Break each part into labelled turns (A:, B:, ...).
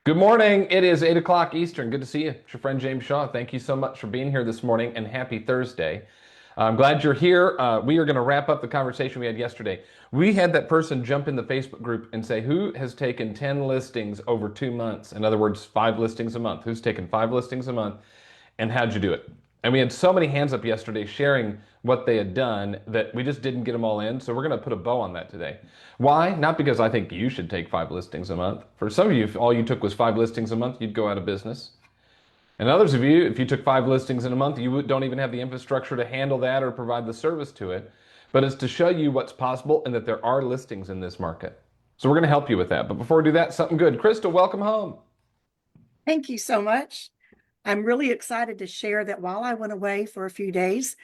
A: Good morning. It is 8 o'clock Eastern. Good to see you. It's your friend James Shaw. Thank you so much for being here this morning and happy Thursday. I'm glad you're here. We are going to wrap up the conversation we had yesterday. We had that person jump in the Facebook group and say, who has taken 10 listings over 2 months? In other words, 5 listings a month. Who's taken 5 listings a month? And how'd you do it? And we had so many hands up yesterday sharing what they had done that we just didn't get them all in. So we're going to put a bow on that today. Why? Not because I think you should take 5 listings a month. For some of you, if all you took was 5 listings a month, you'd go out of business. And others of you, if you took 5 listings in a month, you don't even have the infrastructure to handle that or provide the service to it. But it's to show you what's possible and that there are listings in this market. So we're going to help you with that. But before we do that, something good. Crystal, welcome home.
B: Thank you so much. I'm really excited to share that while I went away for a few days,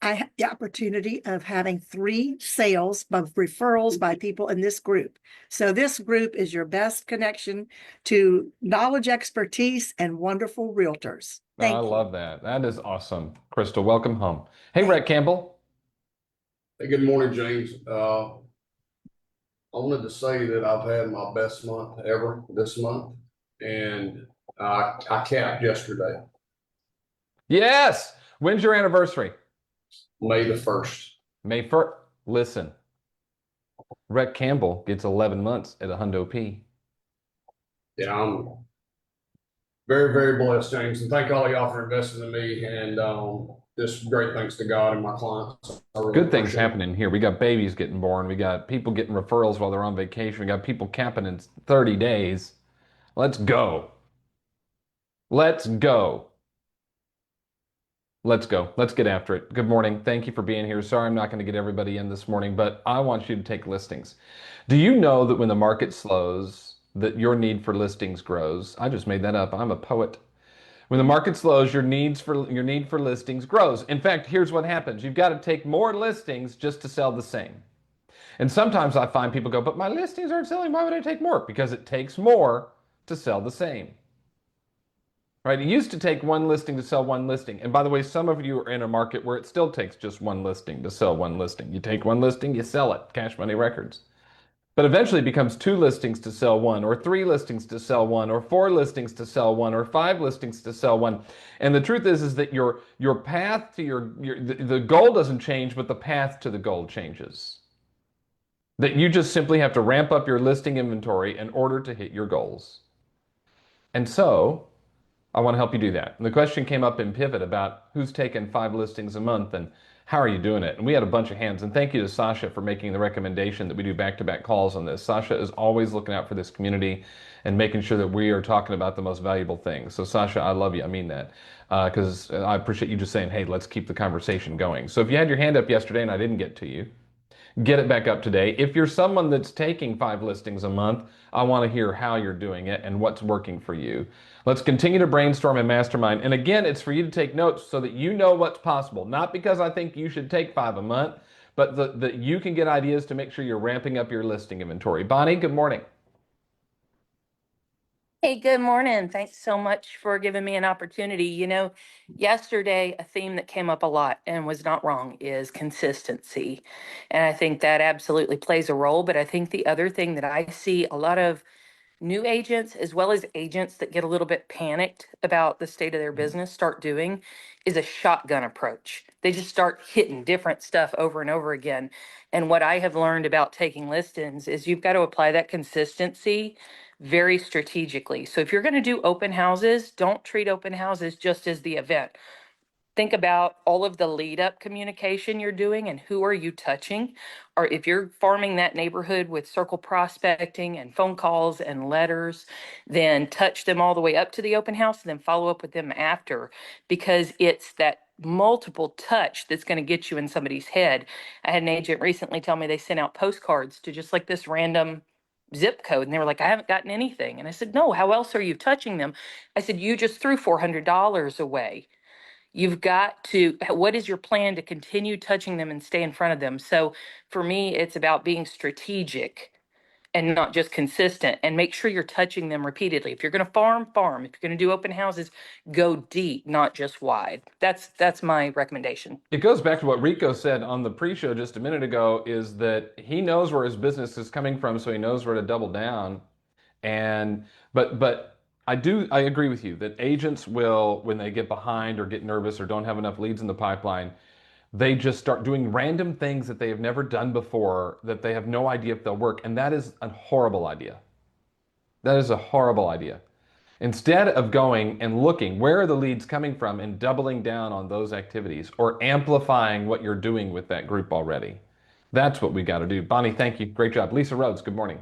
B: I had the opportunity of having 3 sales of referrals by people in this group. So this group is your best connection to knowledge, expertise, and wonderful realtors.
A: I
B: Thank you.
A: love that. That is awesome. Crystal, welcome home. Hey, Rhett Campbell.
C: Hey, good morning, James. I wanted to say that I've had my best month ever this month, and I capped yesterday,
A: Yes. When's your anniversary?
C: May the 1st.
A: May 1st. Listen, Rhett Campbell gets 11 months at a Hundo P.
C: Yeah, I'm very, very blessed, James, and thank all of y'all for investing in me. And just great thanks to God and my clients.
A: Good things happening here. We got babies getting born. We got people getting referrals while they're on vacation. We got people camping in 30 days. Let's go. Let's go. Let's go. Let's get after it. Good morning. Thank you for being here. Sorry, I'm not going to get everybody in this morning, but I want you to take listings. Do you know that when the market slows, that your need for listings grows? I just made that up. I'm a poet. When the market slows, your need for listings grows. In fact, here's what happens. You've got to take more listings just to sell the same. And sometimes I find people go, but my listings aren't selling. Why would I take more? Because it takes more to sell the same. Right? It used to take one listing to sell one listing. And by the way, some of you are in a market where it still takes just one listing to sell one listing. You take one listing, you sell it, cash money records. But eventually it becomes 2 listings to sell one, or 3 listings to sell one, or 4 listings to sell one, or 5 listings to sell one. And the truth is that your path to the goal doesn't change, but the path to the goal changes. That you just simply have to ramp up your listing inventory in order to hit your goals. And so I want to help you do that. And the question came up in Pivot about who's taken 5 listings a month and how are you doing it? And we had a bunch of hands. And thank you to Sasha for making the recommendation that we do back-to-back calls on this. Sasha is always looking out for this community and making sure that we are talking about the most valuable things. So Sasha, I love you. I mean that. Because I appreciate you just saying, hey, let's keep the conversation going. So if you had your hand up yesterday and I didn't get to you, get it back up today. If you're someone that's taking 5 listings a month, I want to hear how you're doing it and what's working for you. Let's continue to brainstorm and mastermind. And again, it's for you to take notes so that you know what's possible. Not because I think you should take 5 a month, but that you can get ideas to make sure you're ramping up your listing inventory. Bonnie, good morning.
D: Hey, good morning. Thanks so much for giving me an opportunity. Yesterday, a theme that came up a lot and was not wrong is consistency. And I think that absolutely plays a role. But I think the other thing that I see a lot of new agents, as well as agents that get a little bit panicked about the state of their business, start doing is a shotgun approach. They just start hitting different stuff over and over again. And what I have learned about taking listings is you've got to apply that consistency very strategically. So if you're going to do open houses, don't treat open houses just as the event. Think about all of the lead up communication you're doing and who are you touching. Or if you're farming that neighborhood with circle prospecting and phone calls and letters, then touch them all the way up to the open house and then follow up with them after, because it's that multiple touch that's going to get you in somebody's head. I had an agent recently tell me they sent out postcards to just like this random zip code and they were like, I haven't gotten anything. And I said, no, how else are you touching them? I said, you just threw $400 away. You've got to, what is your plan to continue touching them and stay in front of them? So for me, it's about being strategic and not just consistent, and make sure you're touching them repeatedly. If you're going to farm, farm. If you're going to do open houses, go deep, not just wide. That's my recommendation.
A: It goes back to what Rico said on the pre-show just a minute ago, is that he knows where his business is coming from, so he knows where to double down. And but I agree with you that agents will, when they get behind or get nervous or don't have enough leads in the pipeline, they just start doing random things that they have never done before that they have no idea if they'll work. And that is a horrible idea. That is a horrible idea. Instead of going and looking where are the leads coming from and doubling down on those activities or amplifying what you're doing with that group already. That's what we got to do. Bonnie, thank you. Great job. Lisa Rhodes, good morning.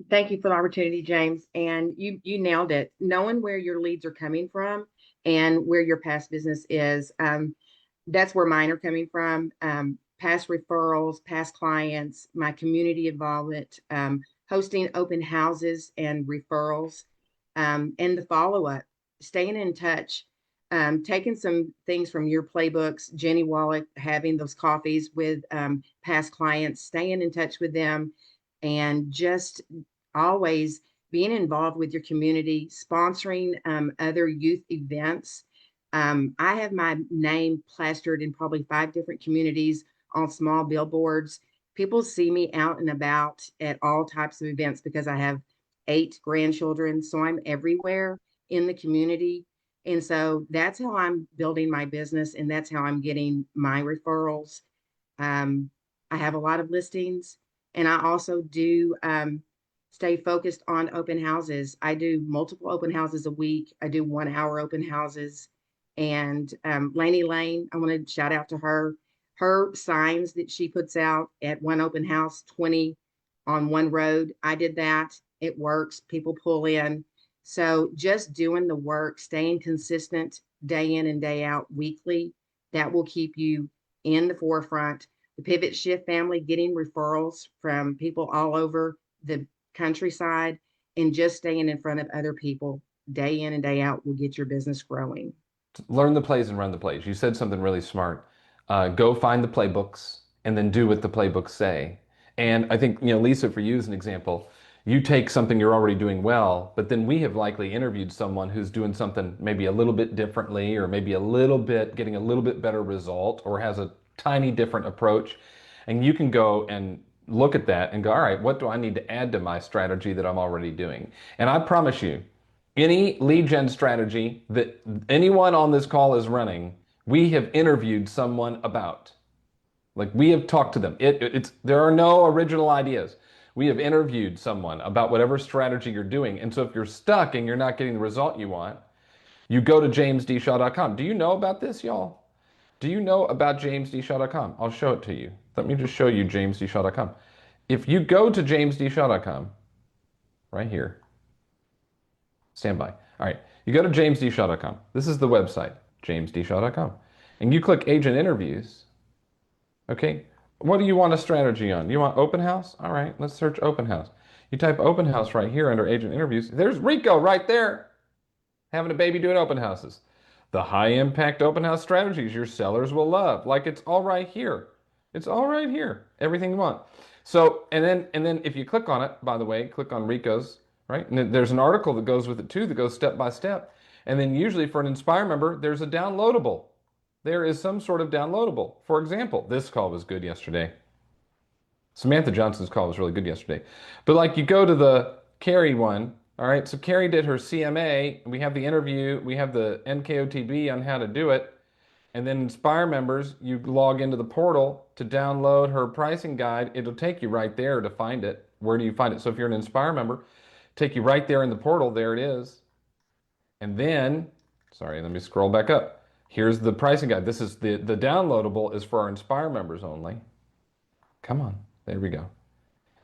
E: Thank you for the opportunity, James. And you nailed it. Knowing where your leads are coming from and where your past business is, that's where mine are coming from. Past referrals, past clients, my community involvement, hosting open houses and referrals, and the follow-up, staying in touch, taking some things from your playbooks, Jenny Wallach, having those coffees with past clients, staying in touch with them, and just always being involved with your community, sponsoring other youth events. I have my name plastered in probably 5 different communities on small billboards. People see me out and about at all types of events because I have 8 grandchildren. So I'm everywhere in the community. And so that's how I'm building my business, and that's how I'm getting my referrals. I have a lot of listings, and I also do stay focused on open houses. I do multiple open houses a week. I do 1-hour open houses. And Lainey Lane, I want to shout out to her. Her signs that she puts out at one open house, 20 on one road. I did that. It works. People pull in. So just doing the work, staying consistent day in and day out weekly, that will keep you in the forefront. The Pivot Shift family, getting referrals from people all over the countryside and just staying in front of other people day in and day out will get your business growing.
A: Learn the plays and run the plays. You said something really smart. Go find the playbooks and then do what the playbooks say. And I think, Lisa, for you as an example, you take something you're already doing well, but then we have likely interviewed someone who's doing something maybe a little bit differently or maybe a little bit getting a little bit better result or has a tiny different approach. And you can go and look at that and go, all right, what do I need to add to my strategy that I'm already doing? And I promise you, any lead gen strategy that anyone on this call is running, we have interviewed someone about. Like we have talked to them. There are no original ideas. We have interviewed someone about whatever strategy you're doing. And so if you're stuck and you're not getting the result you want, you go to jamesdshaw.com. Do you know about this, y'all? Do you know about jamesdshaw.com? I'll show it to you. Let me just show you jamesdshaw.com. If you go to jamesdshaw.com, right here, stand by. All right, you go to jamesdshaw.com. This is the website, jamesdshaw.com. And you click agent interviews. Okay, what do you want a strategy on? You want open house? All right, let's search open house. You type open house right here under agent interviews. There's Rico right there, having a baby doing open houses. The high impact open house strategies your sellers will love. Like it's all right here. It's all right here. Everything you want. So, and then if you click on it, by the way, click on Rico's, right? And there's an article that goes with it too that goes step by step. And then usually for an Inspire member, there's a downloadable. There is some sort of downloadable. For example, this call was good yesterday. Samantha Johnson's call was really good yesterday. But like you go to the Carrie one, all right, so Carrie did her CMA. We have the interview. We have the NKOTB on how to do it. And then Inspire members, you log into the portal to download her pricing guide. It'll take you right there to find it. Where do you find it? So if you're an Inspire member, take you right there in the portal. There it is. And then, sorry, let me scroll back up. Here's the pricing guide. This is the downloadable is for our Inspire members only. Come on, there we go.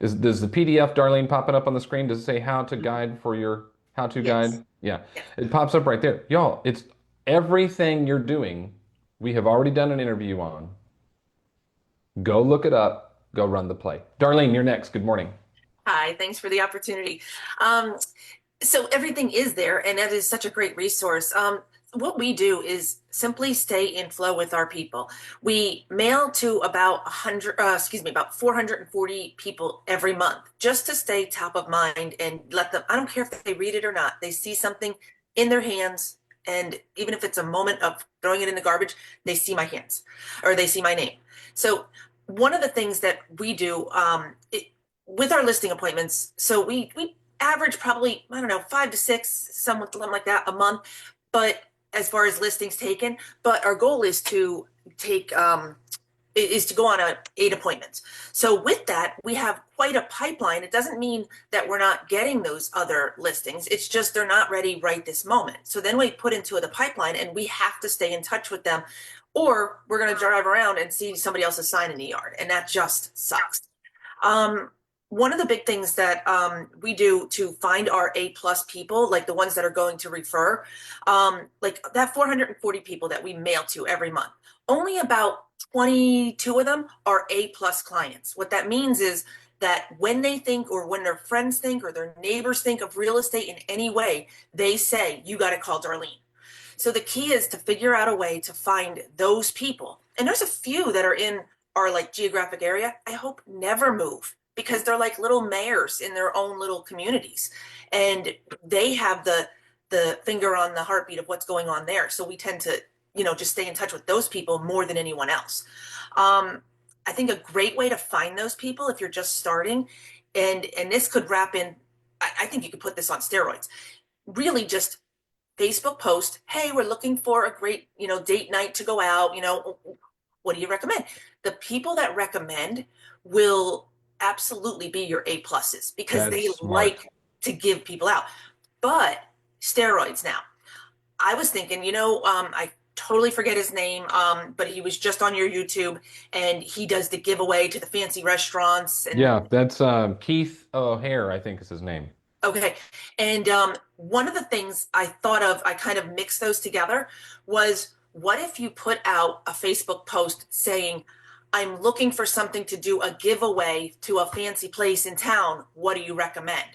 A: Does the PDF, Darlene, popping up on the screen? Does it say how to guide for your how-to guide? Yeah, it pops up right there. Y'all, it's everything you're doing. We have already done an interview on. Go look it up. Go run the play. Darlene, you're next. Good morning.
F: Hi, thanks for the opportunity. So everything is there, and that is such a great resource. What we do is simply stay in flow with our people. We mail to about about 440 people every month just to stay top of mind and let them, I don't care if they read it or not, they see something in their hands. And even if it's a moment of throwing it in the garbage, they see my hands or they see my name. So one of the things that we do with our listing appointments, so we average probably, I don't know, 5 to 6, something like that a month. But as far as listings taken, but our goal is to take is to go on 8 appointments. So with that, we have quite a pipeline. It doesn't mean that we're not getting those other listings. It's just they're not ready right this moment. So then we put into the pipeline and we have to stay in touch with them, or we're going to drive around and see somebody else's sign in the yard. And that just sucks. One of the big things that we do to find our A+ people, like the ones that are going to refer, like that 440 people that we mail to every month, only about 22 of them are A+ clients. What that means is that when they think, or when their friends think, or their neighbors think of real estate in any way, they say, you got to call Darlene. So the key is to figure out a way to find those people. And there's a few that are in our like geographic area, I hope never move, because they're like little mayors in their own little communities. And they have the finger on the heartbeat of what's going on there. So we tend to, just stay in touch with those people more than anyone else. I think a great way to find those people if you're just starting, and this could wrap in, I think you could put this on steroids, really just Facebook post, hey, we're looking for a great, date night to go out, what do you recommend? The people that recommend will absolutely be your A+, because they
A: That's smart.
F: like to give people out. But steroids now. I was thinking, I totally forget his name, but he was just on your YouTube, and he does the giveaway to the fancy restaurants. And
A: Yeah, that's Keith O'Hare, I think is his name.
F: okay. And one of the things I thought of, I kind of mixed those together, was what if you put out a Facebook post saying, I'm looking for something to do a giveaway to a fancy place in town. What do you recommend?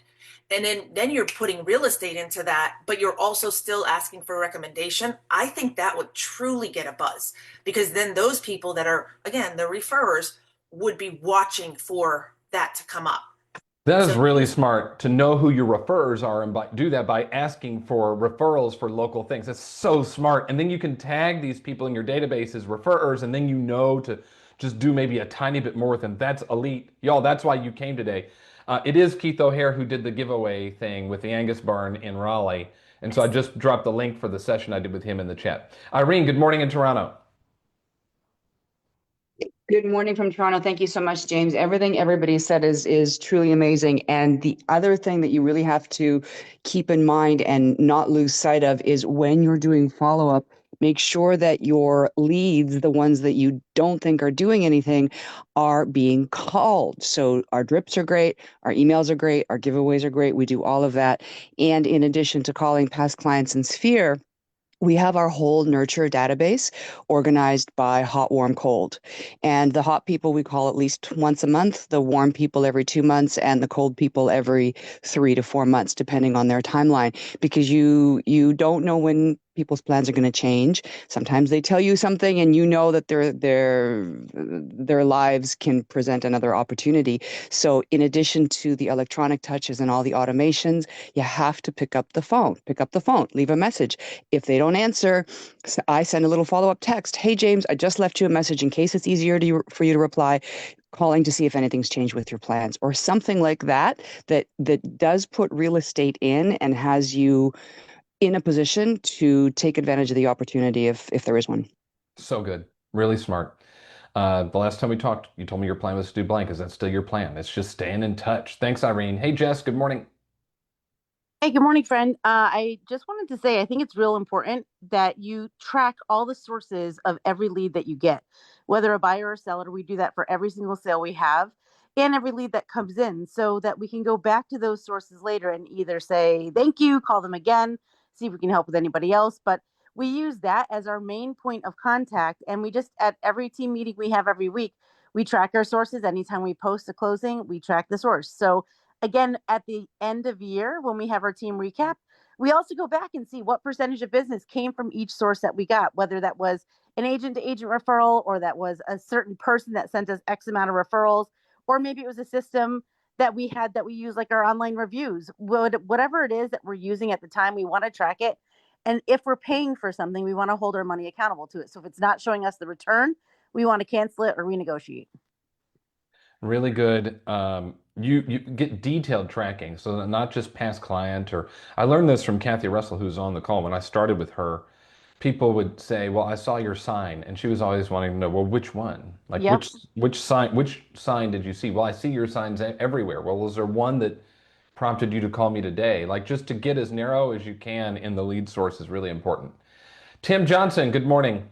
F: And then you're putting real estate into that, but you're also still asking for a recommendation. I think that would truly get a buzz, because then those people that are, again, the referrers, would be watching for that to come up.
A: That is
F: So
A: really smart to know who your referrers are and do that by asking for referrals for local things. That's so smart. And then you can tag these people in your database as referrers, and then to just do maybe a tiny bit more with them. That's elite. Y'all, that's why you came today. It is Keith O'Hare who did the giveaway thing with the Angus Barn in Raleigh. And so I just dropped the link for the session I did with him in the chat. Irene, good morning in Toronto.
G: Good morning from Toronto. Thank you so much, James. Everything everybody said is truly amazing. And the other thing that you really have to keep in mind and not lose sight of is when you're doing follow-up, make sure that your leads, the ones that you don't think are doing anything, are being called. So our drips are great, our emails are great, our giveaways are great. We do all of that. And in addition to calling past clients in Sphere, we have our whole nurture database organized by hot, warm, cold. And the hot people we call at least once a month, the warm people every 2 months, and the cold people every 3 to 4 months, depending on their timeline, because you don't know when people's plans are going to change. Sometimes they tell you something and that their lives can present another opportunity. So in addition to the electronic touches and all the automations, you have to pick up the phone, leave a message. If they don't answer, I send a little follow-up text. Hey, James, I just left you a message in case it's easier for you to reply, calling to see if anything's changed with your plans, or something like that does put real estate in and has you in a position to take advantage of the opportunity if there is one.
A: So good. Really smart. The last time we talked, you told me your plan was to do blank. Is that still your plan? It's just staying in touch. Thanks, Irene. Hey, Jess, good morning.
H: Hey, good morning, friend. I just wanted to say, I think it's real important that you track all the sources of every lead that you get, whether a buyer or seller. We do that for every single sale we have and every lead that comes in, so that we can go back to those sources later and either say thank you, call them again, see if we can help with anybody else. But we use that as our main point of contact. And we just, at every team meeting we have every week, we track our sources. Anytime we post a closing, we track the source. So again, at the end of year, when we have our team recap, we also go back and see what percentage of business came from each source that we got, whether that was an agent to agent referral, or that was a certain person that sent us X amount of referrals, or maybe it was a system that we had that we use, like our online reviews. Whatever it is that we're using at the time, we want to track it. And if we're paying for something, we want to hold our money accountable to it. So if it's not showing us the return, we want to cancel it or renegotiate.
A: Really good. you get detailed tracking, so that not just past client or I learned this from Kathy Russell, who's on the call. When I started with her, people would say, "Well, I saw your sign," and she was always wanting to know, "Well, which one? Like
H: Yep.
A: which sign did you see?" Well, I see your signs everywhere. Well, was there one that prompted you to call me today? Like just to get as narrow as you can in the lead source is really important. Tim Johnson, good morning.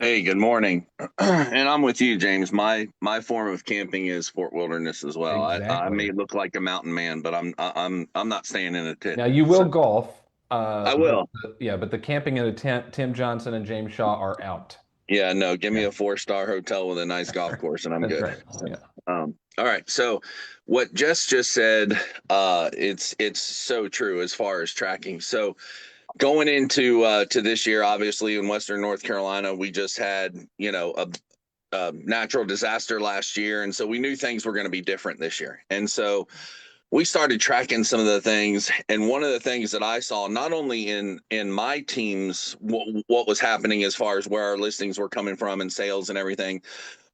I: Hey, good morning. And I'm with you, James. My form of camping is Fort Wilderness as well. I may
A: Exactly.
I: look like a mountain man, but I'm not staying in a tent.
A: Now you
I: So
A: will golf,
I: I will.
A: yeah, but the camping in a tent, Tim Johnson and James Shaw are out.
I: Yeah, no, give me
A: Yeah,
I: a 4-star hotel with a nice golf course and I'm
A: that's
I: good.
A: right.
I: So,
A: Yeah.
I: all right. So what Jess just said, it's so true as far as tracking. So going into to this year, obviously in Western North Carolina, we just had, a natural disaster last year, and so we knew things were going to be different this year. And so we started tracking some of the things, and one of the things that I saw, not only in my teams, what was happening as far as where our listings were coming from and sales and everything,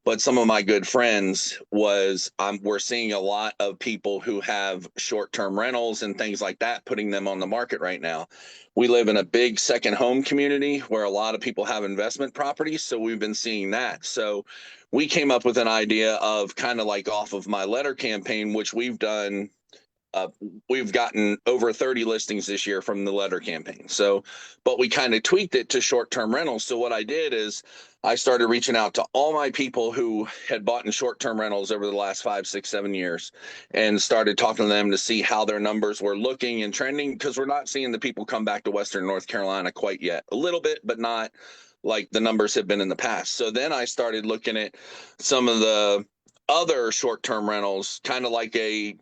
I: but some of my good friends was we're seeing a lot of people who have short-term rentals and things like that, putting them on the market right now. We live in a big second home community where a lot of people have investment properties, so we've been seeing that. So we came up with an idea of kind of like off of my letter campaign, which we've done. uh, we've gotten over 30 listings this year from the letter campaign. So, but we kind of tweaked it to short-term rentals. So what I did is I started reaching out to all my people who had bought in short-term rentals over the last 5, 6, 7 years, and started talking to them to see how their numbers were looking and trending, because we're not seeing the people come back to Western North Carolina quite yet. A little bit, but not like the numbers have been in the past. So then I started looking at some of the other short-term rentals, kind of like a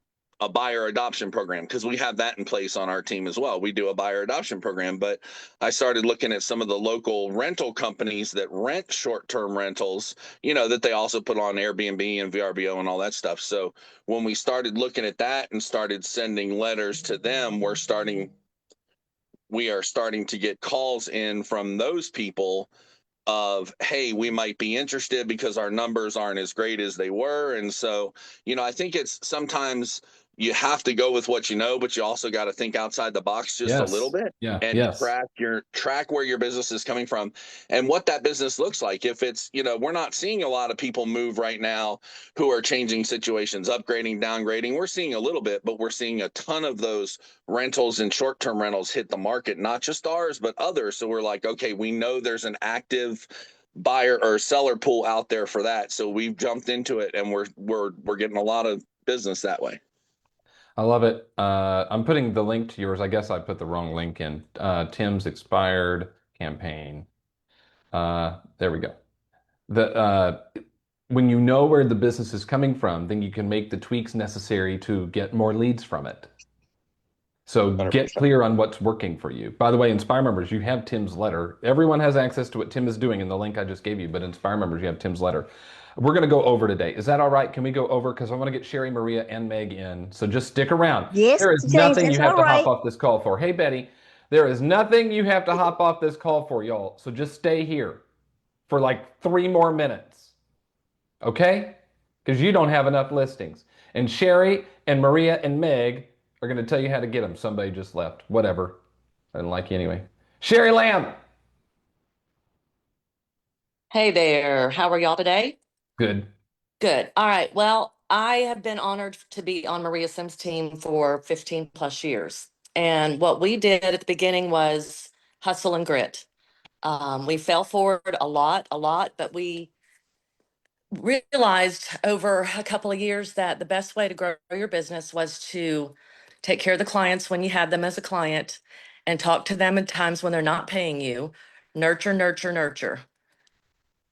I: buyer adoption program, because we have that in place on our team as well. We do a buyer adoption program, but I started looking at some of the local rental companies that rent short-term rentals, that they also put on Airbnb and VRBO and all that stuff. So when we started looking at that and started sending letters to them, we are starting to get calls in from those people of, hey, we might be interested because our numbers aren't as great as they were. And so, I think it's sometimes you have to go with what you know, but you also got to think outside the box just a little
A: Yes.
I: bit
A: Yeah.
I: and
A: Yes.
I: track where your business is coming from and what that business looks like. If it's, we're not seeing a lot of people move right now who are changing situations, upgrading, downgrading. We're seeing a little bit, but we're seeing a ton of those rentals and short-term rentals hit the market, not just ours, but others. So we're like, okay, we know there's an active buyer or seller pool out there for that. So we've jumped into it, and we're getting a lot of business that way.
A: I love it. I'm putting the link to yours. I guess I put the wrong link in. Tim's expired campaign. There we go. The when you know where the business is coming from, then you can make the tweaks necessary to get more leads from it. So get
I: 100%.
A: clear on what's working for you. By the way, Inspire members, you have Tim's letter. Everyone has access to what Tim is doing in the link I just gave you, but Inspire members, you have Tim's letter. We're going to go over today. Is that all right? Can we go over? Because I want to get Sherry, Maria, and Meg in. So just stick around.
J: Yes,
A: There is
J: James,
A: nothing
J: it's
A: you have
J: all
A: to hop
J: right.
A: off this call for. Hey, Betty, there is nothing you have to hop off this call for, y'all. So just stay here for like 3 more minutes. Okay? Because you don't have enough listings. And Sherry and Maria and Meg are going to tell you how to get them. Somebody just left. Whatever. I didn't like you anyway. Sherry Lamb.
K: Hey there. How are y'all today?
A: Good.
K: Good. All right. Well, I have been honored to be on Maria Sim's team for 15 plus years. And what we did at the beginning was hustle and grit. We fell forward a lot, but we realized over a couple of years that the best way to grow your business was to take care of the clients when you have them as a client and talk to them at times when they're not paying you. Nurture, nurture, nurture.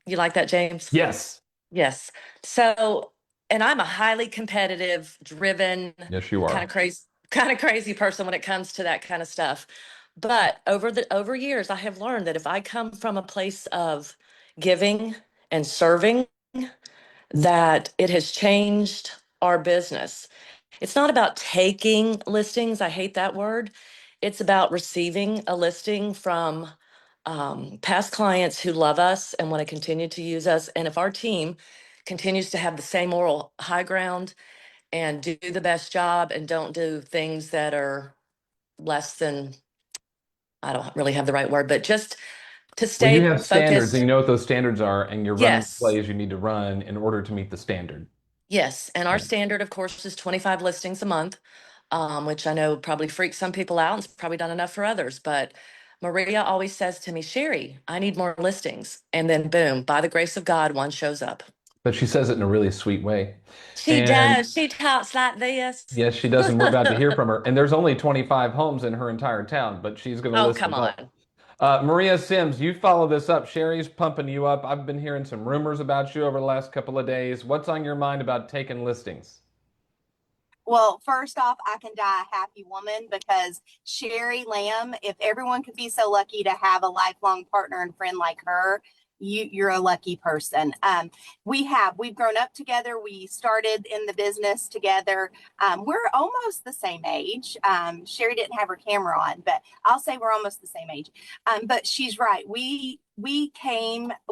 K: You like that, James?
A: Yes.
K: Yes. So, and I'm a highly competitive, driven,
A: Yes, you are.
K: kind of crazy person when it comes to that kind of stuff. But over years, I have learned that if I come from a place of giving and serving, that it has changed our business. It's not about taking listings. I hate that word. It's about receiving a listing from past clients who love us and want to continue to use us. And if our team continues to have the same moral high ground and do the best job and don't do things that are less than, I don't really have the right word, but just to
A: Well, you
K: stay
A: have standards and
K: focused.
A: you know what those standards are, and you're running the
K: Yes.
A: plays you need to run in order to meet the standard.
K: Yes. And our
A: Yeah.
K: standard, of course, is 25 listings a month, which I know probably freaks some people out and it's probably done enough for others. But Maria always says to me, Sherry, I need more listings. And then boom, by the grace of God, one shows up.
A: But she says it in a really sweet way.
K: She
A: And
K: does. She talks like this.
A: yes, she does, and we're about to hear from her. And there's only 25 homes in her entire town, but she's going to
K: Oh,
A: list
K: come
A: them all.
K: on.
A: Maria Sims, you follow this up. Sherry's pumping you up. I've been hearing some rumors about you over the last couple of days. What's on your mind about taking listings?
J: Well, first off, I can die a happy woman because Sherry Lamb, if everyone could be so lucky to have a lifelong partner and friend like her, you're a lucky person. We've grown up together. We started in the business together. We're almost the same age. Sherry didn't have her camera on, but I'll say we're almost the same age. But she's right. We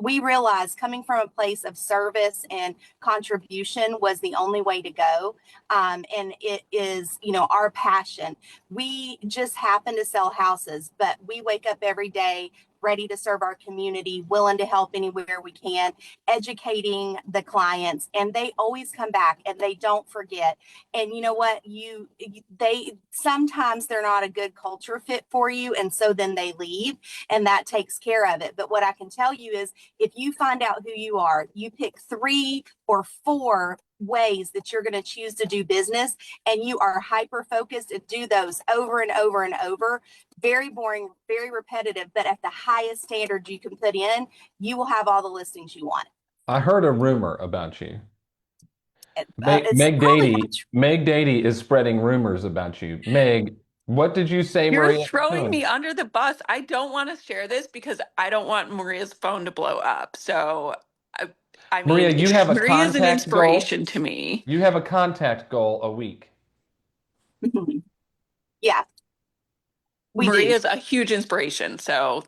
J: realized coming from a place of service and contribution was the only way to go. And it is, our passion. We just happen to sell houses, but we wake up every day ready to serve our community, willing to help anywhere we can, educating the clients, and they always come back and they don't forget. And you know what? They sometimes they're not a good culture fit for you, and so then they leave, and that takes care of it. But what I can tell you is, if you find out who you are, you pick 3 or 4 ways that you're going to choose to do business, and you are hyper focused and do those over and over and over. Very boring, very repetitive, but at the highest standard you can put in, you will have all the listings you want.
A: I heard a rumor about you.
J: It's probably not true.
A: Meg Dady is spreading rumors about you. Meg, what did you say,
L: You're
A: Maria?
L: throwing me under the bus. I don't want to share this because I don't want Maria's phone to blow up. So, I
A: Maria,
L: mean,
A: you have a
L: Maria is an
A: contact goal.
L: inspiration to me.
A: You have a contact goal a week.
J: Yeah, we do.
L: Maria's a huge inspiration. So,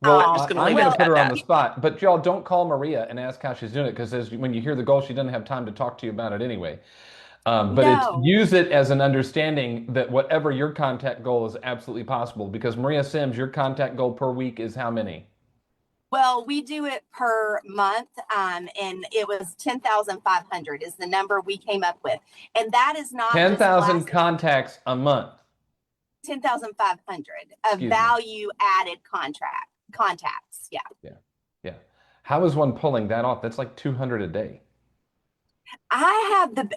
A: Well,
L: I'm just going to
A: I'm
L: leave
A: going
L: it
A: to put
L: at
A: her on the
L: that.
A: spot, but y'all don't call Maria and ask how she's doing it because when you hear the goal, she doesn't have time to talk to you about it anyway. But it's
J: No.
A: use it as an understanding that whatever your contact goal is absolutely possible because Maria Sims, your contact goal per week is how many?
J: Well, we do it per month, and it was 10,500 is the number we came up with. And that is not just
A: 10,000
J: classes,
A: contacts a month.
J: 10,500 of
A: Excuse me.
J: value added contacts. Yeah.
A: Yeah. Yeah. How is one pulling that off? That's like 200 a day.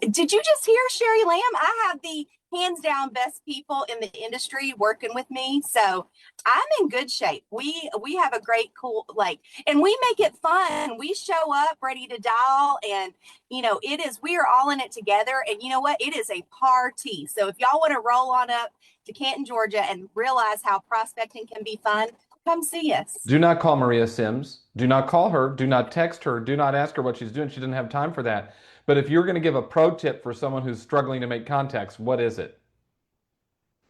J: Did you just hear Sherry Lamb? I have the hands down best people in the industry working with me. So I'm in good shape. We have a great, cool, and we make it fun. We show up ready to dial, and we are all in it together. And you know what? It is a party. So if y'all want to roll on up to Canton, Georgia and realize how prospecting can be fun, come see us.
A: Do not call Maria Sims. Do not call her. Do not text her. Do not ask her what she's doing. She doesn't have time for that. But if you're going to give a pro tip for someone who's struggling to make contacts, what is it?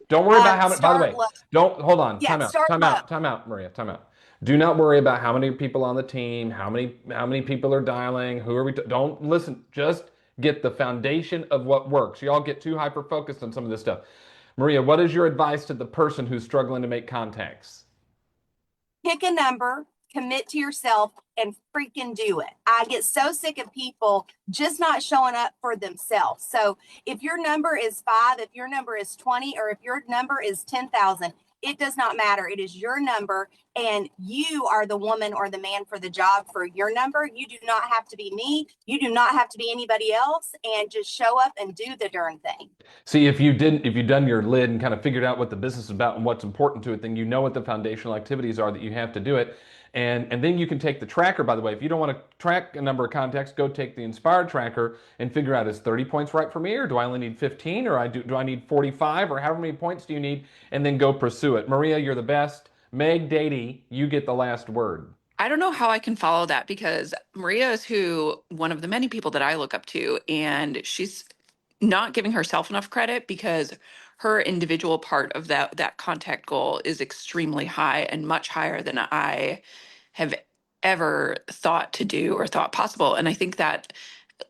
A: Don't worry about how many, by the way, hold on.
J: Yeah,
A: time out, Maria, time out. Do not worry about how many people on the team, how many people are dialing, who are we, don't listen. Just get the foundation of what works. Y'all get too hyper focused on some of this stuff. Maria, what is your advice to the person who's struggling to make contacts?
J: Pick a number, commit to yourself, and freaking do it. I get so sick of people just not showing up for themselves. So if your number is 5, if your number is 20, or if your number is 10,000, it does not matter. It is your number, and you are the woman or the man for the job for your number. You do not have to be me. You do not have to be anybody else, and just show up and do the darn thing.
A: See, if you've done your lid and kind of figured out what the business is about and what's important to it, then you know what the foundational activities are that you have to do it. And then you can take the tracker, by the way. If you don't want to track a number of contacts, go take the Inspired tracker and figure out, is 30 points right for me, or do I only need 15, or do I need 45, or however many points do you need, and then go pursue it. Maria, you're the best. Meg Dady, you get the last word.
L: I don't know how I can follow that because Maria is one of the many people that I look up to, and she's not giving herself enough credit because her individual part of that contact goal is extremely high and much higher than I have ever thought to do or thought possible. And I think that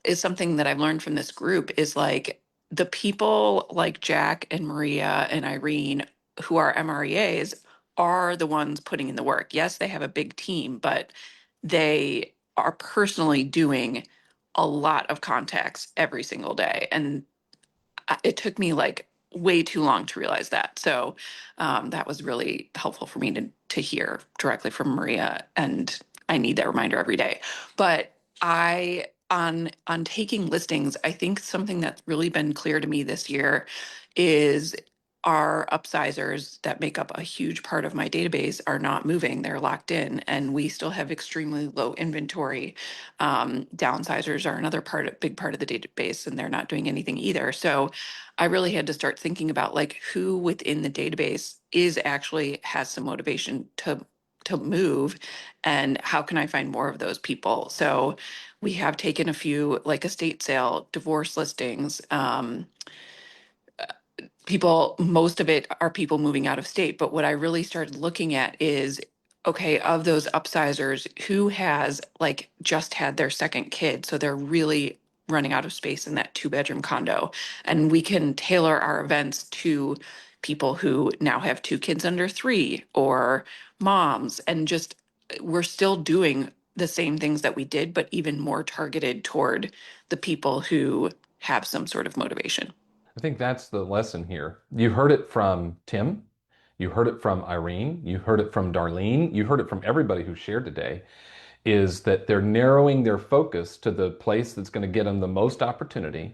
L: is something that I've learned from this group is like the people like Jack and Maria and Irene who are MREAs are the ones putting in the work. Yes, they have a big team, but they are personally doing a lot of contacts every single day. And it took me like way too long to realize that. So that was really helpful for me to hear directly from Maria, and I need that reminder every day. But I on taking listings, I think something that's really been clear to me this year is our upsizers that make up a huge part of my database are not moving. They're locked in, and we still have extremely low inventory. Downsizers are another big part of the database, and they're not doing anything either. So I really had to start thinking about like who within the database is actually has some motivation to move, and how can I find more of those people. So we have taken a few like estate sale, divorce listings, people, most of it are people moving out of state. But what I really started looking at is, okay, of those upsizers, who has like just had their second kid? So they're really running out of space in that 2-bedroom condo. And we can tailor our events to people who now have 2 kids under 3 or moms. And just, we're still doing the same things that we did, but even more targeted toward the people who have some sort of motivation.
A: I think that's the lesson here. You heard it from Tim. You heard it from Irene. You heard it from Darlene. You heard it from everybody who shared today, is that they're narrowing their focus to the place that's going to get them the most opportunity.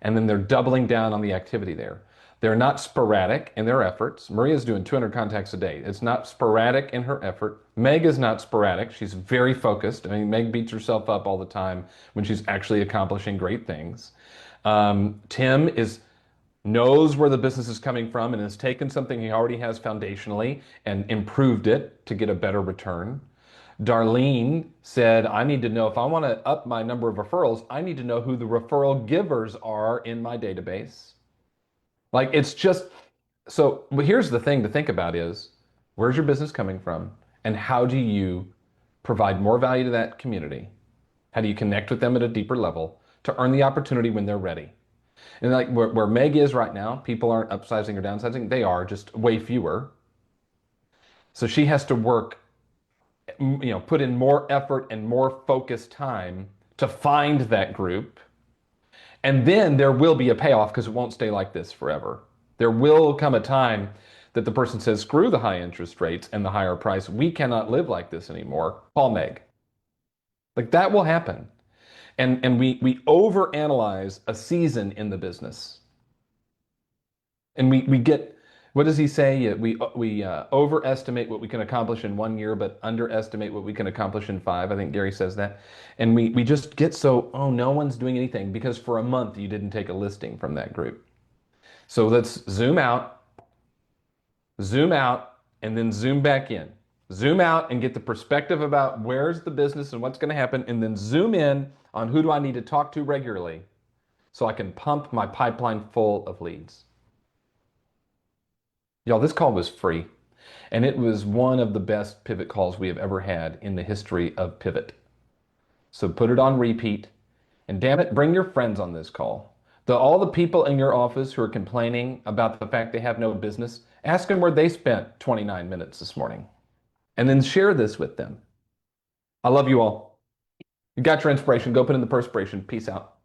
A: And then they're doubling down on the activity there. They're not sporadic in their efforts. Maria's doing 200 contacts a day. It's not sporadic in her effort. Meg is not sporadic. She's very focused. I mean, Meg beats herself up all the time when she's actually accomplishing great things. Tim knows where the business is coming from and has taken something he already has foundationally and improved it to get a better return. Darlene said, I need to know if I want to up my number of referrals, I need to know who the referral givers are in my database. Like it's just, so but here's the thing to think about is, where's your business coming from? And how do you provide more value to that community? How do you connect with them at a deeper level to earn the opportunity when they're ready? And like where Meg is right now, people aren't upsizing or downsizing. They are, just way fewer. So she has to work, put in more effort and more focused time to find that group. And then there will be a payoff because it won't stay like this forever. There will come a time that the person says, screw the high interest rates and the higher price. We cannot live like this anymore. Call Meg. Like that will happen. And we overanalyze a season in the business. And we get, what does he say? We overestimate what we can accomplish in 1 year, but underestimate what we can accomplish in 5. I think Gary says that. And we just get so, oh, no one's doing anything because for a month you didn't take a listing from that group. So let's zoom out, and then zoom back in. Zoom out and get the perspective about where's the business and what's going to happen, and then zoom in on who do I need to talk to regularly so I can pump my pipeline full of leads. Y'all, this call was free, and it was one of the best pivot calls we have ever had in the history of Pivot. So put it on repeat, and damn it, bring your friends on this call. All the people in your office who are complaining about the fact they have no business, ask them where they spent 29 minutes this morning, and then share this with them. I love you all. You got your inspiration. Go put in the perspiration. Peace out.